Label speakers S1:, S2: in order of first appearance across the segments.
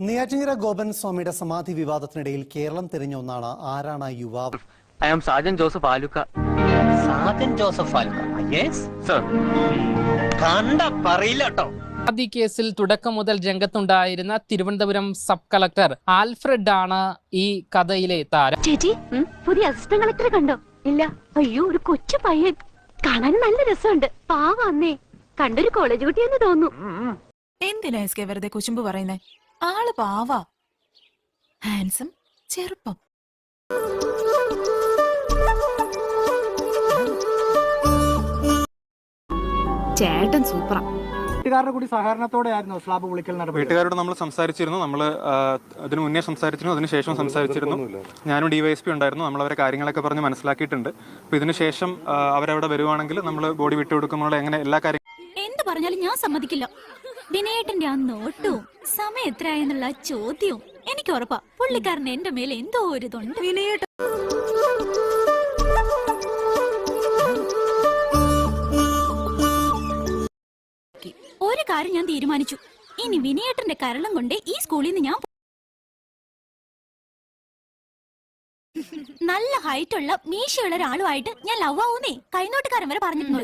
S1: നെയ്യാറ്റിൻകര ഗോപൻ സ്വാമിയുടെ സമാധി വിവാദത്തിനിടയിൽ കേരളം തിരിഞ്ഞ ഒന്നാണ് ആരാണ് യുവാവ്.
S2: I am Sergeant Joseph Aluka.
S3: Sergeant Joseph Aluka. Yes,
S2: Sir.
S3: കണ്ട പറയില്ല കേട്ടോ.
S4: ആദ്യ കേസിൽ തുടക്കം മുതൽ രംഗത്തുണ്ടായിരുന്ന തിരുവനന്തപുരം സബ് കളക്ടർ ആൽഫ്രഡ് ആണ് ഈ കഥയിലെ താരം.
S5: ചേച്ചി, പുതിയ അസിസ്റ്റന്റ് കളക്ടറെ കണ്ടോ? ഇല്ല. അയ്യോ, ഒരു കൊച്ചു പയ്യൻ, കാണാൻ നല്ല രസമുണ്ട്. പാവന്നേ, കണ്ടൊരു കോളേജ് കുട്ടിയെന്ന് തോന്നുന്നു.
S6: എന്തിനാ എസ് കെ വെറുതെ കുശുമ്പ് പറയുന്നേ? ആള് പാവാ, ഹാൻസം, ചെറുപ്പം. ചേട്ടൻ സൂപ്പറാ.
S7: വീട്ടുകാരുടെ കൂടി സഹകരണത്തോടെയായിരുന്നു സ്ലാബ് പൊളിക്കൽ നടപടി.
S8: വീട്ടുകാരോട് നമ്മൾ സംസാരിച്ചിരുന്നു. നമ്മൾ അതിന് മുന്നേ സംസാരിച്ചിരുന്നു, അതിനുശേഷം സംസാരിച്ചിരുന്നു. ഞാനും DYSP ഉണ്ടായിരുന്നു. നമ്മൾ അവരെ കാര്യങ്ങളൊക്കെ പറഞ്ഞ് മനസ്സിലാക്കിയിട്ടുണ്ട്. അപ്പോൾ ഇതിനുശേഷം അവരവിടെ വരുവാണെങ്കിൽ നമ്മൾ ബോഡി വിട്ടുകൊടുക്കുമ്പോൾ എങ്ങനെ എല്ലാ കാര്യങ്ങളും
S5: എന്ത് പറഞ്ഞാലും ഞാൻ സമ്മതിക്കില്ല. വിനയേട്ടന്റെ ആ നോട്ടവും സമയം എത്രയായെന്നുള്ള ചോദ്യവും എനിക്ക് ഉറപ്പാ പുള്ളിക്കാരൻ എന്റെ മേലെ എന്തോ ഒരു ഇതുണ്ട്. വിനയേട്ടൻ ഒരു കാര്യം ഞാൻ തീരുമാനിച്ചു. ഇനി വിനയേട്ടന്റെ കരളം കൊണ്ട് ഈ സ്കൂളിൽ നിന്ന് ഞാൻ നല്ല ഹൈറ്റുള്ള മീശയുള്ള ഒരാളുമായിട്ട് ഞാൻ ലവ് ആവുന്നേ കൈനോട്ടുകാരൻ വരെ പറഞ്ഞിരുന്നു.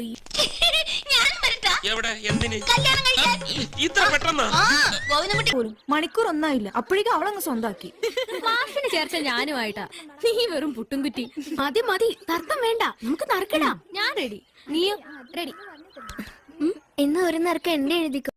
S6: മണിക്കൂർ ഒന്നായില്ല, അപ്പോഴേക്കും അവളങ്ങ് സ്വന്താക്കി.
S5: ക്ലാസ്സിന് ചേർച്ച ഞാനുമായിട്ടാ. നീ വെറും പുട്ടും കുറ്റി. മതി മതി, തർക്കം വേണ്ട, നമുക്ക് നറുക്കിടാം. ഞാൻ റെഡി, നീയോ റെഡി? ഇന്ന് ഒരു നറുക്ക് എന്നെ എഴുതിക്കോ.